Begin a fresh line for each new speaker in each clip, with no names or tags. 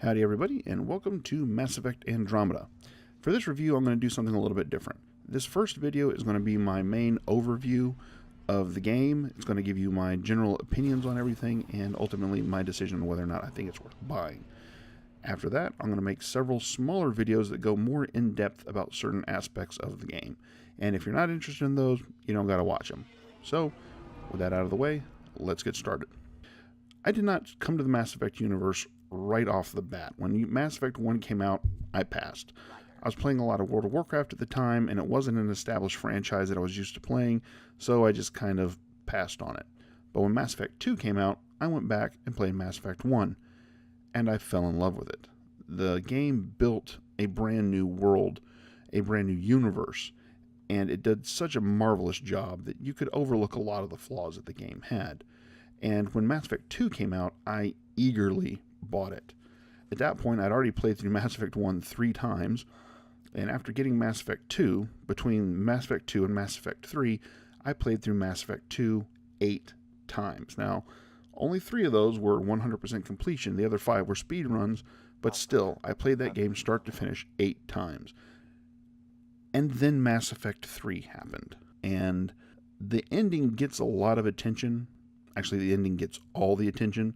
Howdy everybody, and welcome to Mass Effect Andromeda. For this review, I'm going to do something a little bit different. This first video is going to be my main overview of the game. It's going to give you my general opinions on everything, and ultimately my decision on whether or not I think it's worth buying. After that, I'm going to make several smaller videos that go more in depth about certain aspects of the game. And if you're not interested in those, you don't got to watch them. So, with that out of the way, let's get started. I did not come to the Mass Effect universe right off the bat. When Mass Effect 1 came out, I passed. I was playing a lot of World of Warcraft at the time, and it wasn't an established franchise that I was used to playing, so I just kind of passed on it. But when Mass Effect 2 came out, I went back and played Mass Effect 1, and I fell in love with it. The game built a brand new world, a brand new universe, and it did such a marvelous job that you could overlook a lot of the flaws that the game had. And when Mass Effect 2 came out, I eagerly bought it. At that point, I'd already played through Mass Effect 1 3 times, and after getting Mass Effect 2, between Mass Effect 2 and Mass Effect 3, I played through Mass Effect 2 8 times. Now, only 3 of those were 100% completion. The other 5 were speed runs, but still, I played that game start to finish 8 times. And then Mass Effect 3 happened, and the ending gets a lot of attention. Actually, the ending gets all the attention,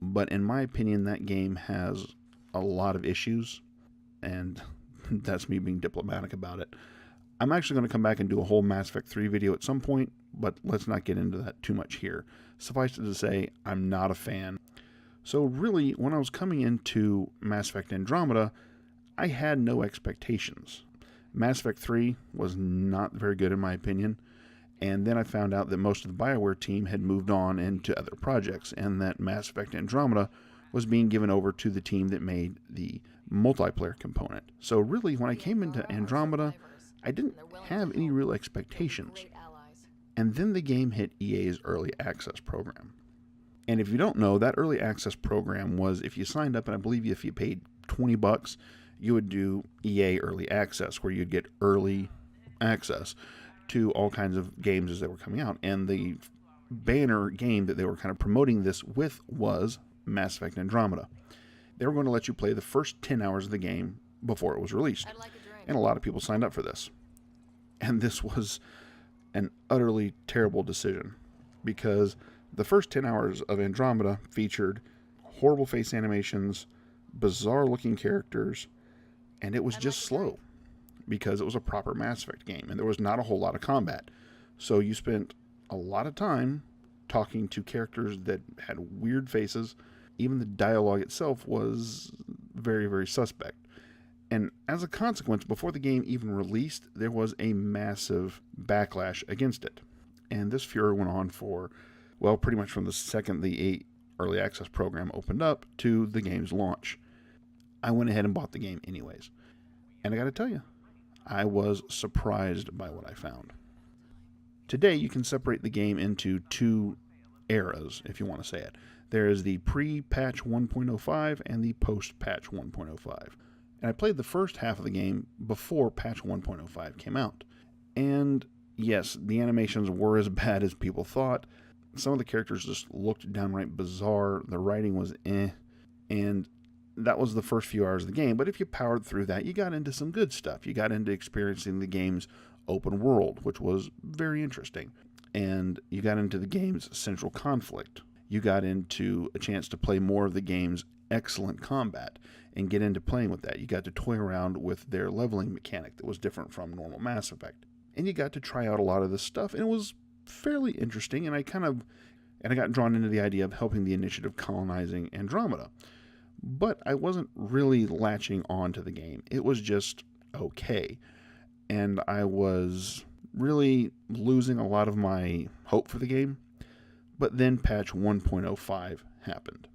but in my opinion, that game has a lot of issues, and that's me being diplomatic about it. I'm actually going to come back and do a whole Mass Effect 3 video at some point, but let's not get into that too much here. Suffice it to say, I'm not a fan. So really, when I was coming into Mass Effect Andromeda, I had no expectations. Mass Effect 3 was not very good in my opinion. And then I found out that most of the BioWare team had moved on into other projects, and that Mass Effect Andromeda was being given over to the team that made the multiplayer component. So really, when I came into Andromeda, I didn't have any real expectations. And then the game hit EA's Early Access program. And if you don't know, that Early Access program was if you signed up, and I believe if you paid $20, you would do EA Early Access, where you'd get early access to all kinds of games as they were coming out. And the banner game that they were kind of promoting this with was Mass Effect Andromeda. They were going to let you play the first 10 hours of the game before it was released. And a lot of people signed up for this. And this was an utterly terrible decision, because the first 10 hours of Andromeda featured horrible face animations, bizarre looking characters, and it was just slow, because it was a proper Mass Effect game, and there was not a whole lot of combat. So you spent a lot of time talking to characters that had weird faces. Even the dialogue itself was very, very suspect. And as a consequence, before the game even released, there was a massive backlash against it. And this furor went on for, well, pretty much from the second the Early Access program opened up to the game's launch. I went ahead and bought the game anyways. And I gotta tell you, I was surprised by what I found. Today, you can separate the game into 2 eras, if you want to say it. There is the pre-patch 1.05 and the post-patch 1.05. And I played the first half of the game before patch 1.05 came out. And yes, the animations were as bad as people thought. Some of the characters just looked downright bizarre. The writing was and that was the first few hours of the game. But if you powered through that, you got into some good stuff. You got into experiencing the game's open world, which was very interesting. And you got into the game's central conflict. You got into a chance to play more of the game's excellent combat and get into playing with that. You got to toy around with their leveling mechanic that was different from normal Mass Effect. And you got to try out a lot of this stuff, and it was fairly interesting. And I got drawn into the idea of helping the Initiative colonizing Andromeda. But I wasn't really latching on to the game. It was just okay. And I was really losing a lot of my hope for the game. But then patch 1.05 happened.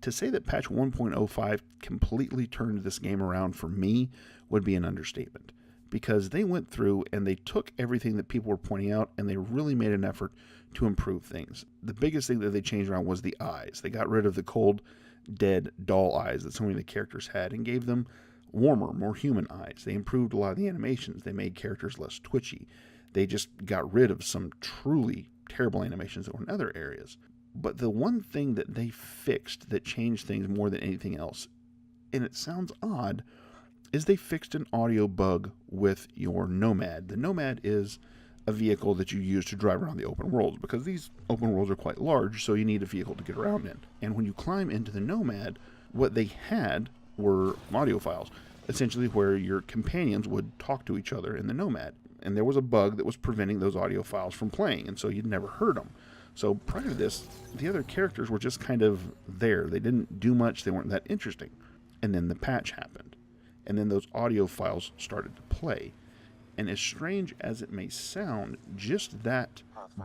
To say that patch 1.05 completely turned this game around for me would be an understatement. Because they went through and they took everything that people were pointing out and they really made an effort to improve things. The biggest thing that they changed around was the eyes. They got rid of the cold, dead, dull eyes that so many of the characters had and gave them warmer, more human eyes. They improved a lot of the animations. They made characters less twitchy. They just got rid of some truly terrible animations that were in other areas. But the one thing that they fixed that changed things more than anything else and it sounds odd, is they fixed an audio bug with your Nomad. The Nomad is a vehicle that you use to drive around the open worlds, because these open worlds are quite large, so you need a vehicle to get around in. And when you climb into the Nomad, what they had were audio files, essentially where your companions would talk to each other in the Nomad. And there was a bug that was preventing those audio files from playing, and so you'd never heard them. So prior to this, the other characters were just kind of there. They didn't do much, they weren't that interesting. And then the patch happened. And then those audio files started to play. And as strange as it may sound, just that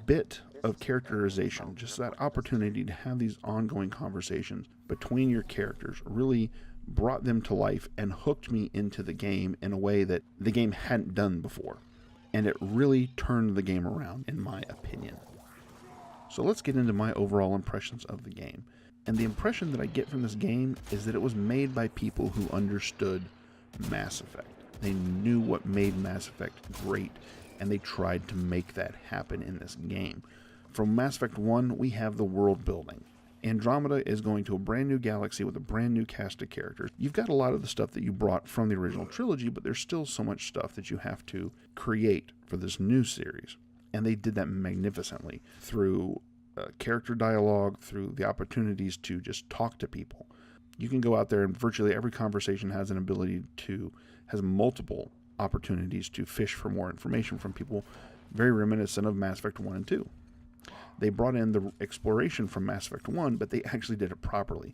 bit of characterization, just that opportunity to have these ongoing conversations between your characters really brought them to life and hooked me into the game in a way that the game hadn't done before. And it really turned the game around, in my opinion. So let's get into my overall impressions of the game. And the impression that I get from this game is that it was made by people who understood Mass Effect. They knew what made Mass Effect great, and they tried to make that happen in this game. From Mass Effect 1, we have the world building. Andromeda is going to a brand new galaxy with a brand new cast of characters. You've got a lot of the stuff that you brought from the original trilogy, but there's still so much stuff that you have to create for this new series. And they did that magnificently through character dialogue, through the opportunities to just talk to people. You can go out there and virtually every conversation has multiple opportunities to fish for more information from people, very reminiscent of Mass Effect 1 and 2. They brought in the exploration from Mass Effect 1, but they actually did it properly.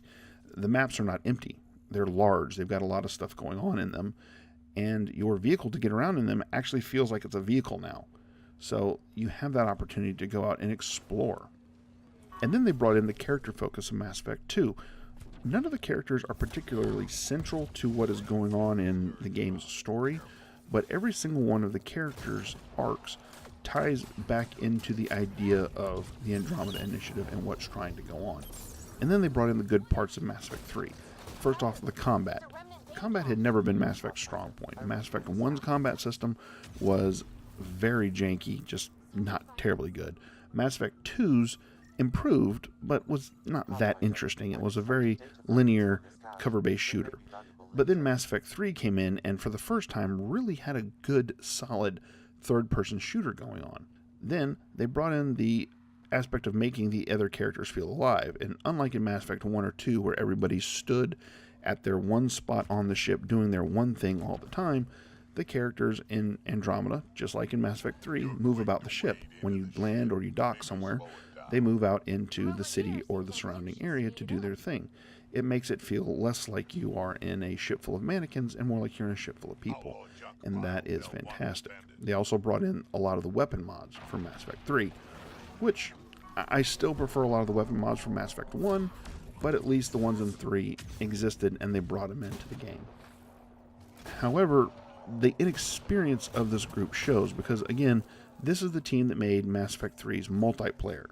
The maps are not empty. They're large. They've got a lot of stuff going on in them, and your vehicle to get around in them actually feels like it's a vehicle now. So you have that opportunity to go out and explore. And then they brought in the character focus of Mass Effect 2. None of the characters are particularly central to what is going on in the game's story, but every single one of the characters' arcs ties back into the idea of the Andromeda Initiative and what's trying to go on. And then they brought in the good parts of Mass Effect 3. First off, the combat. Combat had never been Mass Effect's strong point. Mass Effect 1's combat system was very janky, just not terribly good. Mass Effect 2's improved, but was not that interesting. It was a very linear, cover-based shooter. But then Mass Effect 3 came in, and for the first time really had a good, solid third-person shooter going on. Then they brought in the aspect of making the other characters feel alive, and unlike in Mass Effect 1 or 2, where everybody stood at their one spot on the ship doing their one thing all the time, the characters in Andromeda, just like in Mass Effect 3, move about the ship. When you land or you dock somewhere, they move out into the city or the surrounding area to do their thing. It makes it feel less like you are in a ship full of mannequins and more like you're in a ship full of people, and that is fantastic. They also brought in a lot of the weapon mods from Mass Effect 3, which I still prefer a lot of the weapon mods from Mass Effect 1, but at least the ones in 3 existed and they brought them into the game. However, the inexperience of this group shows because, again, this is the team that made Mass Effect 3's multiplayer.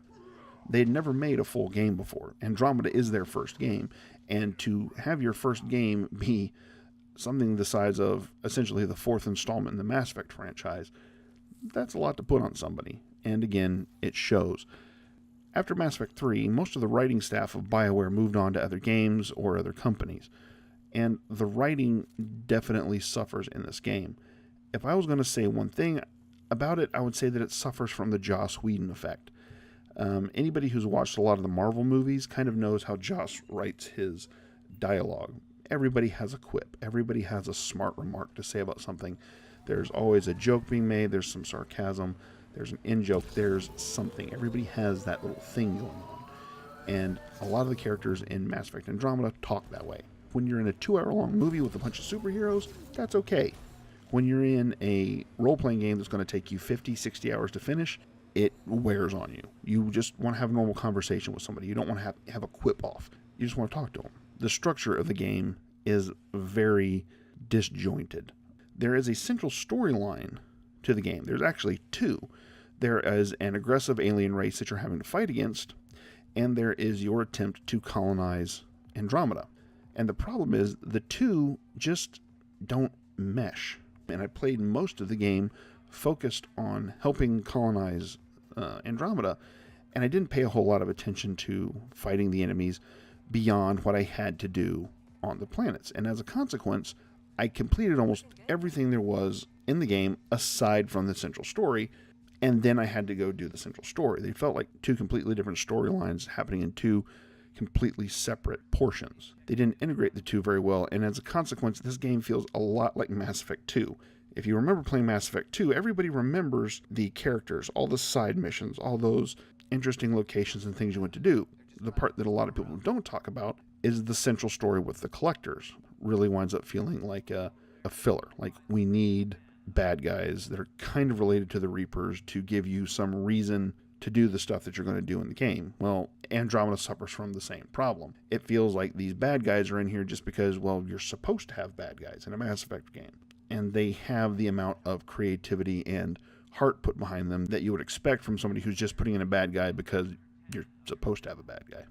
They had never made a full game before. Andromeda is their first game, and to have your first game be something the size of essentially the fourth installment in the Mass Effect franchise, that's a lot to put on somebody. And again, it shows. After Mass Effect 3, most of the writing staff of BioWare moved on to other games or other companies, and the writing definitely suffers in this game. If I was going to say one thing about it, I would say that it suffers from the Joss Whedon effect. Anybody who's watched a lot of the Marvel movies kind of knows how Joss writes his dialogue. Everybody has a quip. Everybody has a smart remark to say about something. There's always a joke being made. There's some sarcasm. There's an in-joke. There's something. Everybody has that little thing going on. And a lot of the characters in Mass Effect Andromeda talk that way. When you're in a 2-hour-long movie with a bunch of superheroes, that's okay. When you're in a role-playing game that's going to take you 50, 60 hours to finish, it wears on you. You just want to have a normal conversation with somebody. You don't want to have a quip off. You just want to talk to them. The structure of the game is very disjointed. There is a central storyline to the game. There's actually two. There is an aggressive alien race that you're having to fight against, and there is your attempt to colonize Andromeda. And the problem is the two just don't mesh. And I played most of the game focused on helping colonize Andromeda, and I didn't pay a whole lot of attention to fighting the enemies beyond what I had to do on the planets. And as a consequence, I completed almost everything there was in the game aside from the central story, and then I had to go do the central story. They felt like two completely different storylines happening in two completely separate portions. They didn't integrate the two very well, and as a consequence, this game feels a lot like Mass Effect 2. If you remember playing Mass Effect 2, everybody remembers the characters, all the side missions, all those interesting locations and things you went to do. The part that a lot of people don't talk about is the central story with the collectors. Really winds up feeling like a filler. Like, we need bad guys that are kind of related to the Reapers to give you some reason to do the stuff that you're going to do in the game. Well, Andromeda suffers from the same problem. It feels like these bad guys are in here just because, well, you're supposed to have bad guys in a Mass Effect game. And they have the amount of creativity and heart put behind them that you would expect from somebody who's just putting in a bad guy because you're supposed to have a bad guy.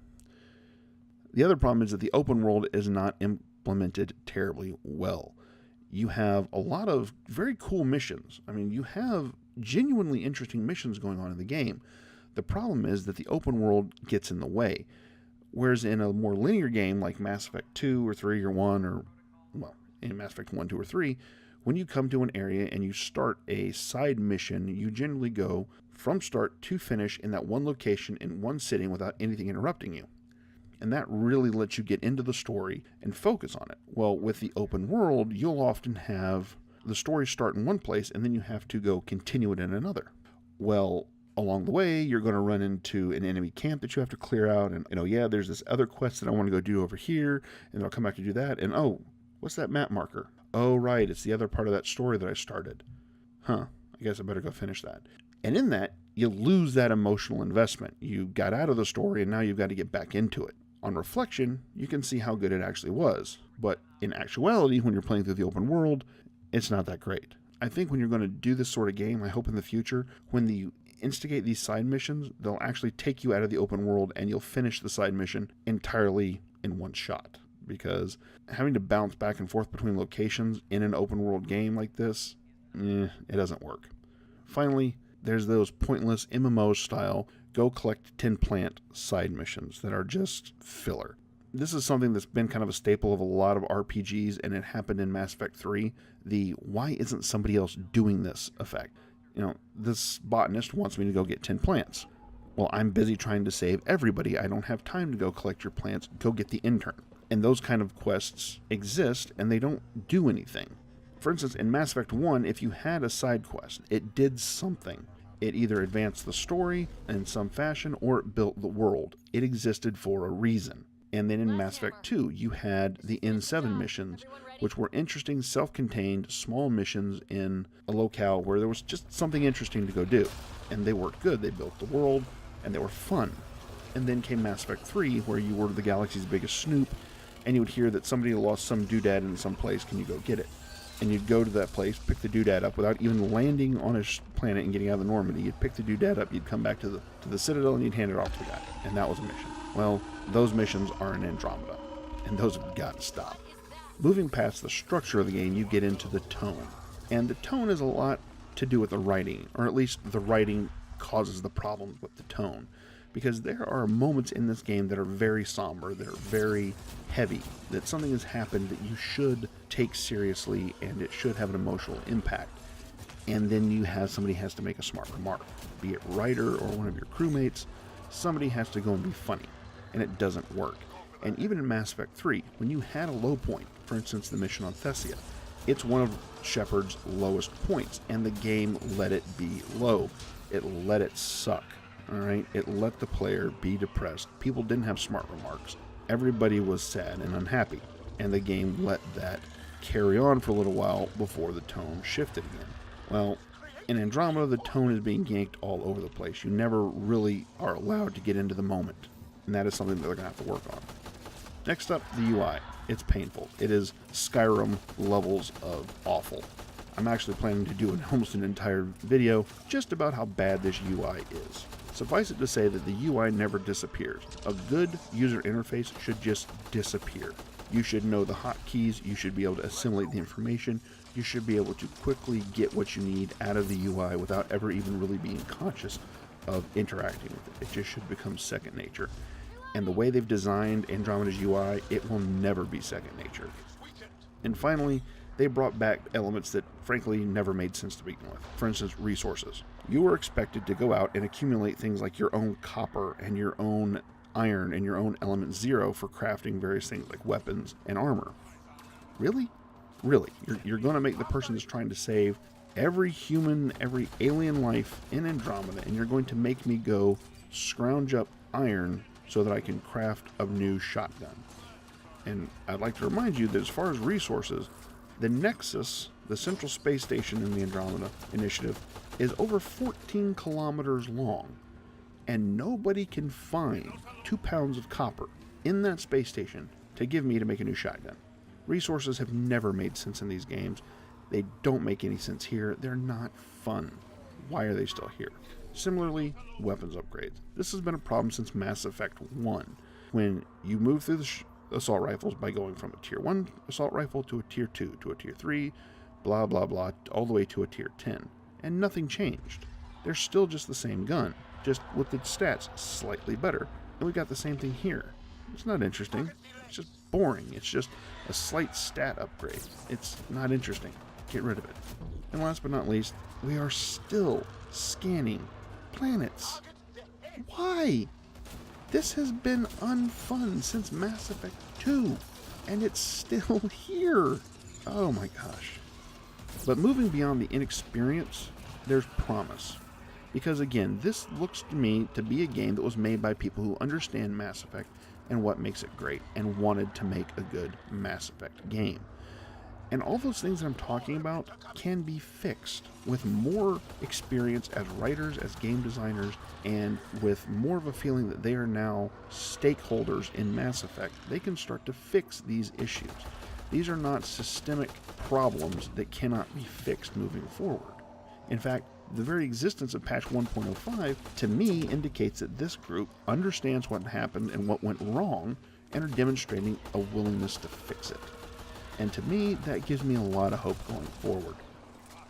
The other problem is that the open world is not implemented terribly well. You have a lot of very cool missions. I mean, you have genuinely interesting missions going on in the game. The problem is that the open world gets in the way. Whereas in a more linear game like Mass Effect 2 or 3 or 1, or, well, in Mass Effect 1, 2, or 3, when you come to an area and you start a side mission, you generally go from start to finish in that one location in one sitting without anything interrupting you. And that really lets you get into the story and focus on it. Well, with the open world, you'll often have the story start in one place and then you have to go continue it in another. Well, along the way, you're going to run into an enemy camp that you have to clear out. And, yeah, there's this other quest that I want to go do over here. And I'll come back to do that. And, oh, what's that map marker? Oh, right, it's the other part of that story that I started. I guess I better go finish that. And in that, you lose that emotional investment. You got out of the story and now you've got to get back into it. On reflection, you can see how good it actually was. But in actuality, when you're playing through the open world, it's not that great. I think when you're going to do this sort of game, I hope in the future, when you instigate these side missions, they'll actually take you out of the open world and you'll finish the side mission entirely in one shot. Because having to bounce back and forth between locations in an open world game like this, it doesn't work. Finally, there's those pointless MMO style go collect 10 plant side missions that are just filler. This is something that's been kind of a staple of a lot of RPGs, and it happened in Mass Effect 3. The why isn't somebody else doing this effect. This botanist wants me to go get 10 plants. Well, I'm busy trying to save everybody. I don't have time to go collect your plants. Go get the intern. And those kind of quests exist, and they don't do anything. For instance, in Mass Effect 1, if you had a side quest, it did something. It either advanced the story in some fashion, or it built the world. It existed for a reason. And then in Mass Effect 2, you had the N7 missions, which were interesting, self-contained, small missions in a locale where there was just something interesting to go do. And they worked good. They built the world, and they were fun. And then came Mass Effect 3, where you were the galaxy's biggest snoop, and you would hear that somebody lost some doodad in some place. Can you go get it? And you'd go to that place, pick the doodad up without even landing on a planet and getting out of the Normandy. You'd pick the doodad up, you'd come back to the Citadel, and you'd hand it off to the guy. And that was a mission. Well, those missions are in Andromeda, and those have got to stop. Moving past the structure of the game, you get into the tone. And the tone is a lot to do with the writing, or at least the writing causes the problems with the tone. Because there are moments in this game that are very somber, that are very heavy, that something has happened that you should take seriously and it should have an emotional impact. And then somebody has to make a smart remark, be it Ryder or one of your crewmates. Somebody has to go and be funny, and it doesn't work. And even in Mass Effect 3, when you had a low point, for instance the mission on Thessia, it's one of Shepard's lowest points, and the game let it be low. It let it suck. Alright, it let the player be depressed. People didn't have smart remarks. Everybody was sad and unhappy. And the game let that carry on for a little while before the tone shifted again. Well, in Andromeda, the tone is being yanked all over the place. You never really are allowed to get into the moment. And that is something that they're going to have to work on. Next up, the UI. It's painful. It is Skyrim levels of awful. I'm actually planning to do almost an entire video just about how bad this UI is. Suffice it to say that the UI never disappears. A good user interface should just disappear. You should know the hotkeys, you should be able to assimilate the information, you should be able to quickly get what you need out of the UI without ever even really being conscious of interacting with it. It just should become second nature. And the way they've designed Andromeda's UI, it will never be second nature. And finally, they brought back elements that frankly never made sense to begin with. For instance, resources. You were expected to go out and accumulate things like your own copper and your own iron and your own element 0 for crafting various things like weapons and armor. Really? Really? You're going to make the person that's trying to save every human, every alien life in Andromeda, and you're going to make me go scrounge up iron so that I can craft a new shotgun. And I'd like to remind you that as far as resources, the Nexus, the central space station in the Andromeda Initiative, is over 14 kilometers long. And nobody can find 2 pounds of copper in that space station to give me to make a new shotgun. Resources have never made sense in these games. They don't make any sense here. They're not fun. Why are they still here? Similarly, weapons upgrades. This has been a problem since Mass Effect 1, when you move through the assault rifles by going from a tier 1 assault rifle to a tier 2 to a tier 3, blah blah blah, all the way to a tier 10. And nothing changed. They're still just the same gun, just with its stats slightly better. And we got the same thing here. It's not interesting. It's just boring. It's just a slight stat upgrade. It's not interesting. Get rid of it. And last but not least, we are still scanning planets. Why? This has been unfun since Mass Effect 2, and it's still here. Oh my gosh. But moving beyond the inexperience, there's promise. Because again, this looks to me to be a game that was made by people who understand Mass Effect and what makes it great, and wanted to make a good Mass Effect game. And all those things that I'm talking about can be fixed with more experience as writers, as game designers, and with more of a feeling that they are now stakeholders in Mass Effect. They can start to fix these issues. These are not systemic problems that cannot be fixed moving forward. In fact, the very existence of patch 1.05 to me indicates that this group understands what happened and what went wrong and are demonstrating a willingness to fix it. And to me, that gives me a lot of hope going forward.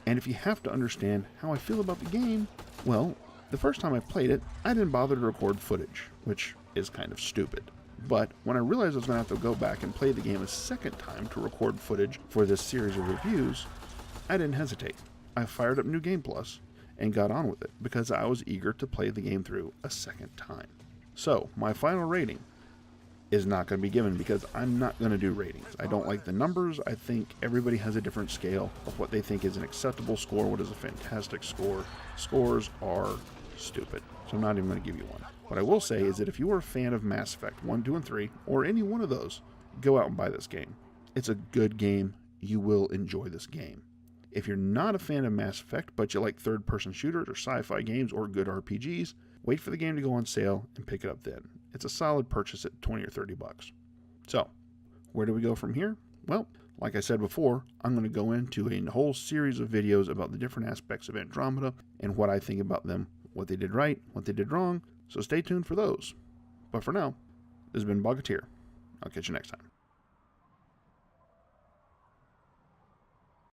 And if you have to understand how I feel about the game, well, the first time I played it, I didn't bother to record footage, which is kind of stupid. But when I realized I was going to have to go back and play the game a second time to record footage for this series of reviews, I didn't hesitate. I fired up New Game Plus and got on with it because I was eager to play the game through a second time. So, my final rating is not going to be given because I'm not going to do ratings. I don't like the numbers. I think everybody has a different scale of what they think is an acceptable score, what is a fantastic score. Scores are stupid, so I'm not even going to give you one. What I will say is that if you are a fan of Mass Effect 1, 2, and 3, or any one of those, go out and buy this game. It's a good game. You will enjoy this game. If you're not a fan of Mass Effect, but you like third-person shooters or sci-fi games or good RPGs, wait for the game to go on sale and pick it up then. It's a solid purchase at 20 or 30 bucks. So, where do we go from here? Well, like I said before, I'm going to go into a whole series of videos about the different aspects of Andromeda and what I think about them, what they did right, what they did wrong, so stay tuned for those. But for now, this has been Bogatir. I'll catch you next time.